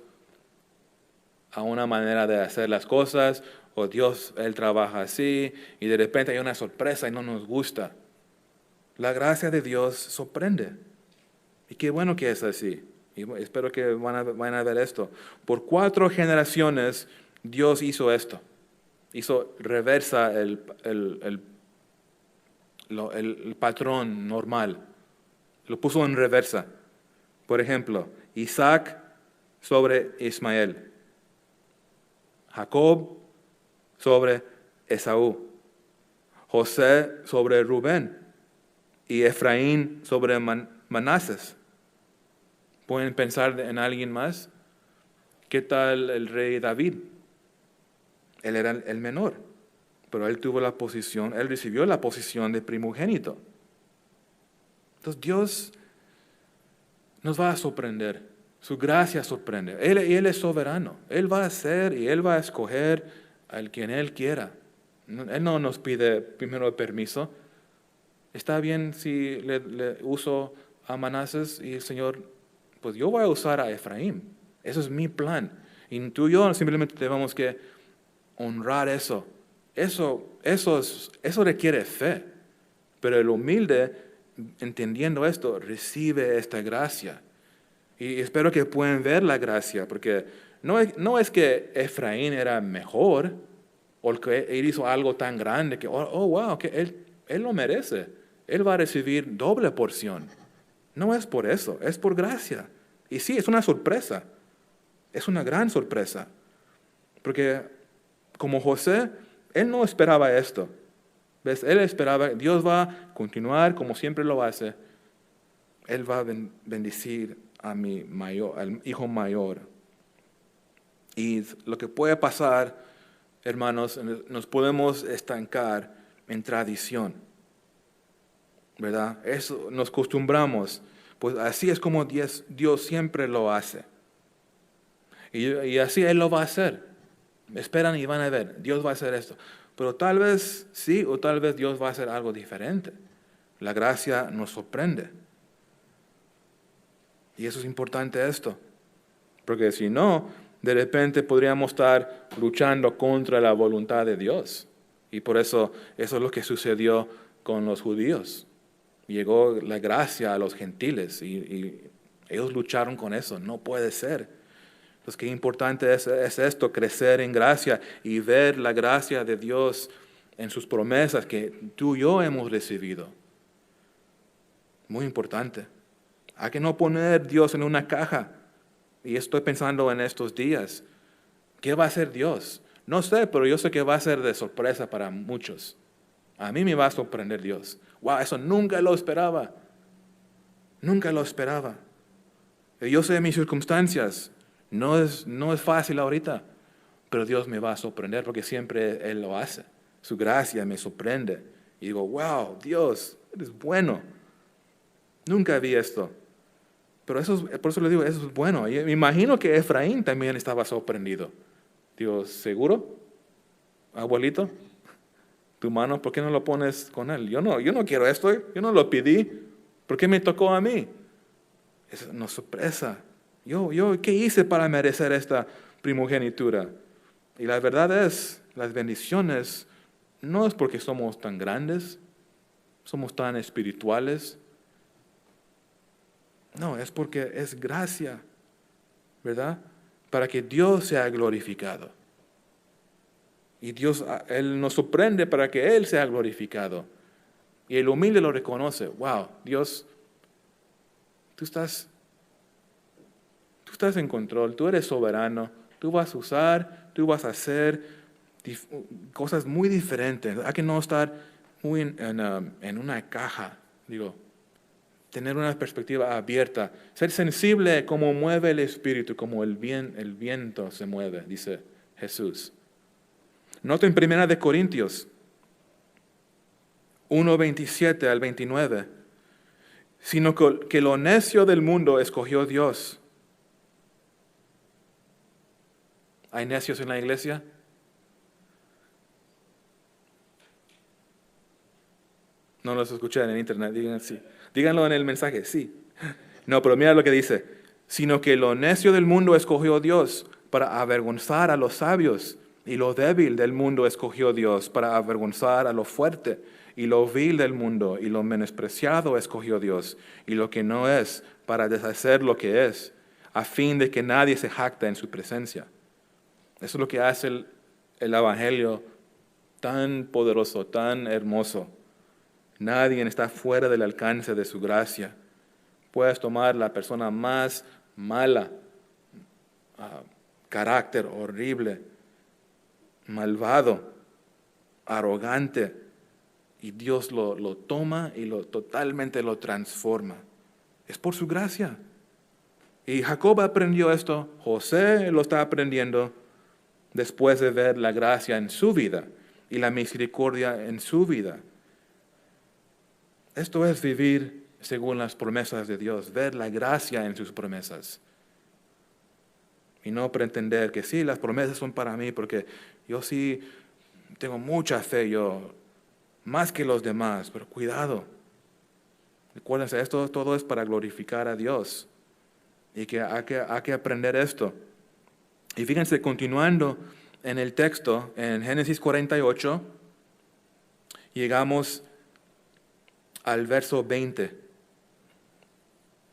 a una manera de hacer las cosas, o Dios, Él trabaja así, y de repente hay una sorpresa y no nos gusta. La gracia de Dios sorprende. Y qué bueno que es así. Y espero que van a ver esto. Por 4 generaciones Dios hizo esto. Hizo reversa el patrón normal. Lo puso en reversa. Por ejemplo, Isaac sobre Ismael. Jacob sobre Esaú. José sobre Rubén. Y Efraín sobre Manasés. ¿Pueden pensar en alguien más? ¿Qué tal el rey David? Él era el menor, pero él recibió la posición de primogénito. Entonces Dios nos va a sorprender, su gracia sorprende. Él es soberano, Él va a hacer y Él va a escoger al quien Él quiera. Él no nos pide primero permiso. Está bien si le uso a Manasés y el Señor, pues yo voy a usar a Efraín. Eso es mi plan. Y tú y yo simplemente tenemos que honrar eso. Eso requiere fe. Pero el humilde, entendiendo esto, recibe esta gracia. Y espero que puedan ver la gracia, porque no es que Efraín era mejor, o que él hizo algo tan grande que, wow, que él lo merece. Él va a recibir doble porción. No es por eso, es por gracia. Y sí, es una sorpresa. Es una gran sorpresa. Porque como José, él no esperaba esto. ¿Ves? Él esperaba, Dios va a continuar como siempre lo hace. Él va a bendecir al hijo mayor. Y lo que puede pasar, hermanos, nos podemos estancar en tradición. ¿Verdad? Eso nos acostumbramos. Pues así es como Dios siempre lo hace. Y así Él lo va a hacer. Esperan y van a ver, Dios va a hacer esto. Pero tal vez sí, o tal vez Dios va a hacer algo diferente. La gracia nos sorprende. Y eso es importante esto. Porque si no, de repente podríamos estar luchando contra la voluntad de Dios. Y por eso es lo que sucedió con los judíos. Llegó la gracia a los gentiles y ellos lucharon con eso. No puede ser. Entonces, qué importante es esto, crecer en gracia y ver la gracia de Dios en sus promesas que tú y yo hemos recibido. Muy importante. Hay que no poner Dios en una caja. Y estoy pensando en estos días. ¿Qué va a hacer Dios? No sé, pero yo sé que va a ser de sorpresa para muchos. A mí me va a sorprender Dios. Wow, eso nunca lo esperaba. Nunca lo esperaba. Yo sé mis circunstancias. No es fácil ahorita. Pero Dios me va a sorprender porque siempre Él lo hace. Su gracia me sorprende. Y digo, wow, Dios, eres bueno. Nunca vi esto. Pero por eso le digo, eso es bueno. Y me imagino que Efraín también estaba sorprendido. Digo, ¿seguro? Abuelito, tu mano, ¿por qué no lo pones con él? Yo no quiero esto, yo no lo pedí. ¿Por qué me tocó a mí? Es una sorpresa. Yo, ¿qué hice para merecer esta primogenitura? Y la verdad es, las bendiciones no es porque somos tan grandes, somos tan espirituales. No, es porque es gracia. ¿verdad? Para que Dios sea glorificado. Y Dios, Él nos sorprende para que Él sea glorificado. Y el humilde lo reconoce. Wow, Dios, tú estás en control, tú eres soberano, tú vas a usar, tú vas a hacer cosas muy diferentes. Hay que no estar muy en una caja, tener una perspectiva abierta, ser sensible como mueve el Espíritu, como el viento se mueve, dice Jesús. Noten 1 Corintios 1:27 al 29, sino que lo necio del mundo escogió Dios. ¿Hay necios en la iglesia? No los escuché en el internet, digan sí. Díganlo en el mensaje, sí. No, pero mira lo que dice. Sino que lo necio del mundo escogió Dios para avergonzar a los sabios, y lo débil del mundo escogió Dios para avergonzar a lo fuerte, y lo vil del mundo y lo menospreciado escogió Dios, y lo que no es para deshacer lo que es, a fin de que nadie se jacte en su presencia. Eso es lo que hace el Evangelio tan poderoso, tan hermoso. Nadie está fuera del alcance de su gracia. Puedes tomar la persona más mala, carácter horrible, malvado, arrogante, y Dios lo toma y totalmente lo transforma. Es por su gracia. Y Jacob aprendió esto, José lo está aprendiendo después de ver la gracia en su vida y la misericordia en su vida. Esto es vivir según las promesas de Dios, ver la gracia en sus promesas. Y no pretender que sí, las promesas son para mí, porque yo sí tengo mucha fe, yo, más que los demás, pero cuidado. Recuérdense, esto todo es para glorificar a Dios. Y que hay que aprender esto. Y fíjense, continuando en el texto, en Génesis 48, llegamos al verso 20.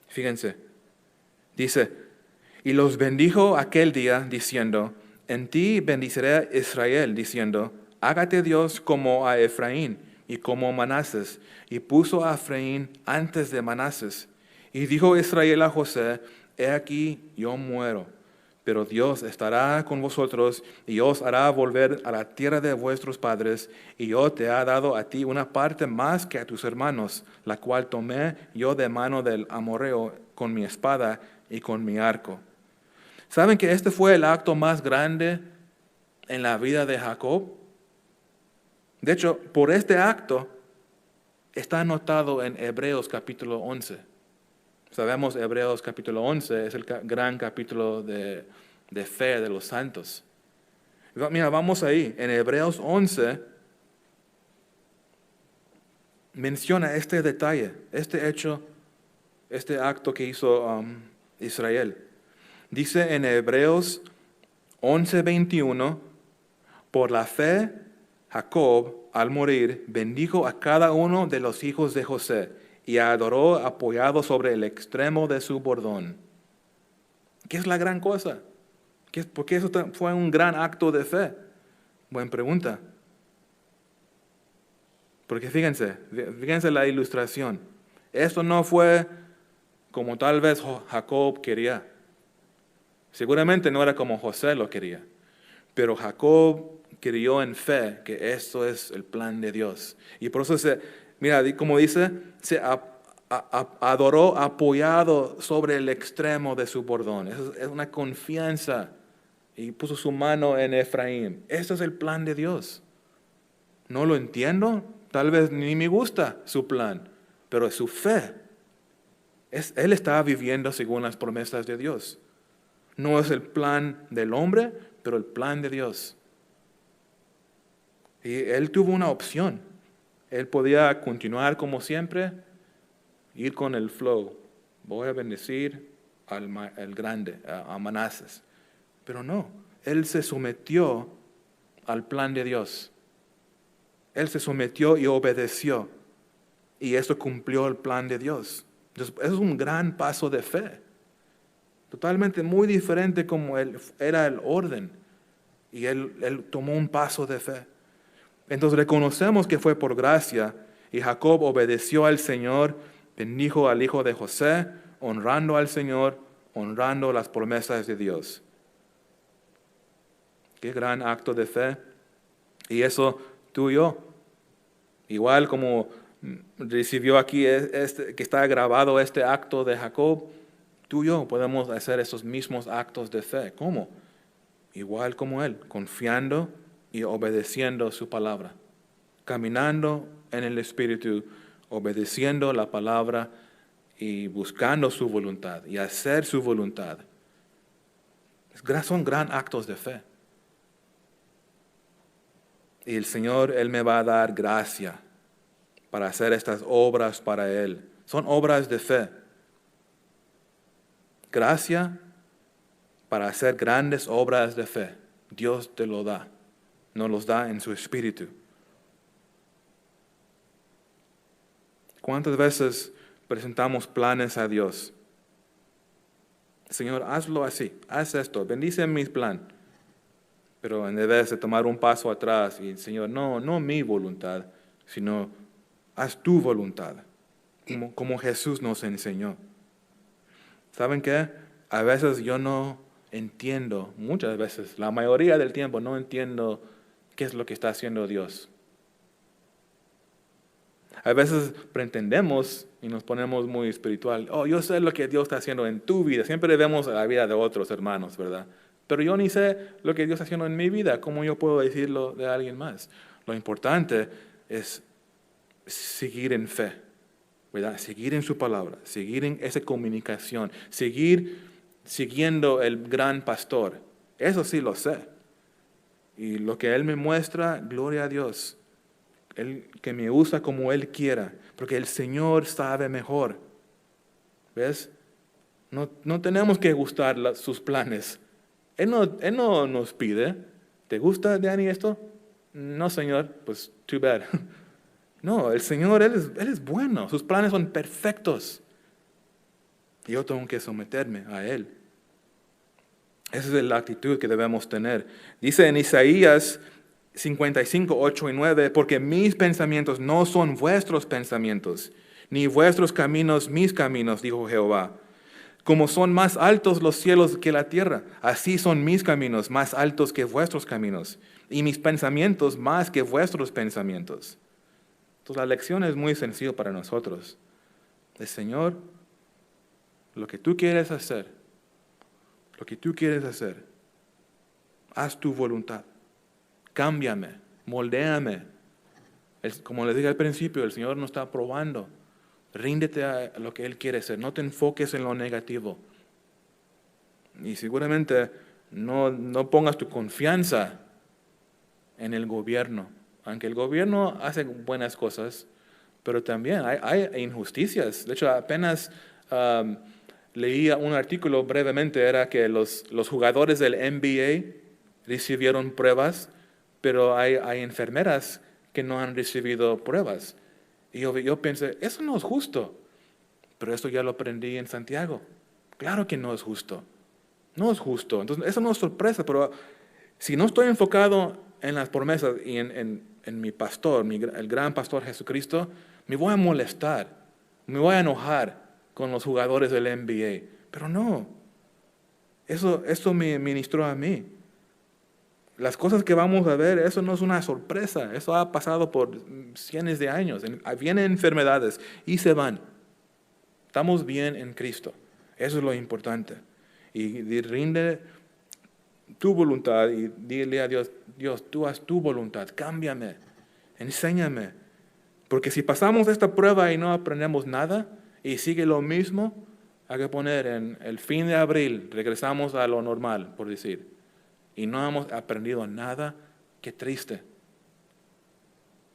Fíjense, dice, y los bendijo aquel día diciendo, en ti bendiciré a Israel, diciendo, hágate Dios como a Efraín y como Manases. Y puso a Efraín antes de Manases. Y dijo Israel a José, he aquí yo muero, pero Dios estará con vosotros y os hará volver a la tierra de vuestros padres, y yo te he dado a ti una parte más que a tus hermanos, la cual tomé yo de mano del amorreo con mi espada y con mi arco. ¿Saben que este fue el acto más grande en la vida de Jacob? De hecho, por este acto está anotado en Hebreos capítulo 11. Sabemos Hebreos capítulo 11 es el gran capítulo de fe de los santos. Mira, vamos ahí. En Hebreos 11 menciona este detalle, este hecho, este acto que hizo Israel. Dice en Hebreos 11:21, por la fe, Jacob, al morir, bendijo a cada uno de los hijos de José y adoró apoyado sobre el extremo de su bordón. ¿Qué es la gran cosa? ¿Por qué eso fue un gran acto de fe? Buena pregunta. Porque fíjense la ilustración. Esto no fue como tal vez Jacob quería. Seguramente no era como José lo quería. Pero Jacob creyó en fe que esto es el plan de Dios. Y por eso mira, como dice, se adoró apoyado sobre el extremo de su bordón. Es una confianza. Y puso su mano en Efraín. Este es el plan de Dios. No lo entiendo, tal vez ni me gusta su plan, pero es su fe. Él está viviendo según las promesas de Dios. No es el plan del hombre, pero el plan de Dios. Y él tuvo una opción. Él podía continuar como siempre, ir con el flow. Voy a bendecir al grande, a Manases. Pero no, él se sometió al plan de Dios. Él se sometió y obedeció. Y eso cumplió el plan de Dios. Entonces, eso es un gran paso de fe. Totalmente muy diferente como era el orden. Y él tomó un paso de fe. Entonces reconocemos que fue por gracia y Jacob obedeció al Señor, bendijo al hijo de José, honrando al Señor, honrando las promesas de Dios. Qué gran acto de fe. Y eso tú y yo, igual como recibió aquí que está grabado este acto de Jacob, tú y yo podemos hacer esos mismos actos de fe. ¿Cómo? Igual como él, confiando y obedeciendo su palabra, caminando en el Espíritu, obedeciendo la palabra y buscando su voluntad y hacer su voluntad. Son gran actos de fe. Y el Señor, Él me va a dar gracia para hacer estas obras para Él. Son obras de fe. Gracia para hacer grandes obras de fe. Dios te lo da. Nos los da en su Espíritu. ¿Cuántas veces presentamos planes a Dios? Señor, hazlo así, haz esto, bendice mi plan. Pero en vez de tomar un paso atrás y Señor, no mi voluntad, sino haz tu voluntad, como Jesús nos enseñó. ¿Saben qué? A veces yo no entiendo, muchas veces, la mayoría del tiempo no entiendo qué es lo que está haciendo Dios. A veces pretendemos y nos ponemos muy espiritual. Oh, yo sé lo que Dios está haciendo en tu vida. Siempre vemos la vida de otros hermanos, ¿verdad? Pero yo ni sé lo que Dios está haciendo en mi vida. ¿Cómo yo puedo decirlo de alguien más? Lo importante es seguir en fe, ¿verdad? Seguir en su palabra, seguir en esa comunicación, seguir siguiendo el gran pastor. Eso sí lo sé. Y lo que Él me muestra, gloria a Dios. Él que me usa como Él quiera, porque el Señor sabe mejor. ¿Ves? No tenemos que gustar sus planes. Él no nos pide, ¿te gusta, Danny, esto? No, Señor, pues too bad. No, el Señor, Él es bueno, sus planes son perfectos. Y yo tengo que someterme a Él. Esa es la actitud que debemos tener. Dice en Isaías 55, 8 y 9, porque mis pensamientos no son vuestros pensamientos, ni vuestros caminos mis caminos, dijo Jehová. Como son más altos los cielos que la tierra, así son mis caminos más altos que vuestros caminos, y mis pensamientos más que vuestros pensamientos. Entonces la lección es muy sencilla para nosotros. El Señor, lo que tú quieres hacer, haz tu voluntad. Cámbiame, moldéame. Como les dije al principio, el Señor nos está probando. Ríndete a lo que Él quiere hacer. No te enfoques en lo negativo. Y seguramente no pongas tu confianza en el gobierno. Aunque el gobierno hace buenas cosas, pero también hay injusticias. De hecho, apenas leía un artículo brevemente, era que los jugadores del NBA recibieron pruebas, pero hay enfermeras que no han recibido pruebas. Y yo pensé, eso no es justo. Pero esto ya lo aprendí en Santiago. Claro que no es justo. No es justo. Entonces, eso no es sorpresa, pero si no estoy enfocado en las promesas y en mi pastor, el gran pastor Jesucristo, me voy a molestar, me voy a enojar con los jugadores del NBA. Pero no. Eso me ministró a mí. Las cosas que vamos a ver, eso no es una sorpresa. Eso ha pasado por cientos de años. Vienen enfermedades y se van. Estamos bien en Cristo. Eso es lo importante. Y rinde tu voluntad y dile a Dios, Dios, tú haz tu voluntad, cámbiame, enséñame. Porque si pasamos esta prueba y no aprendemos nada y sigue lo mismo, hay que poner en el fin de abril, regresamos a lo normal, por decir. Y no hemos aprendido nada, qué triste.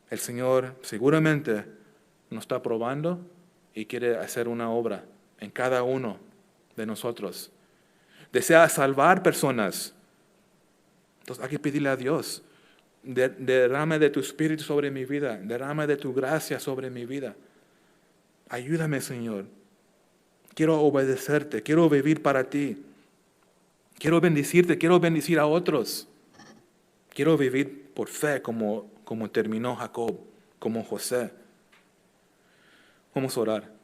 El Señor seguramente nos está probando y quiere hacer una obra en cada uno de nosotros. Desea salvar personas. Entonces hay que pedirle a Dios, derrame de tu espíritu sobre mi vida, derrame de tu gracia sobre mi vida. Ayúdame, Señor. quiero obedecerte, quiero vivir para ti. Quiero bendecirte, quiero bendecir a otros. Quiero vivir por fe como terminó Jacob, como José. Vamos a orar.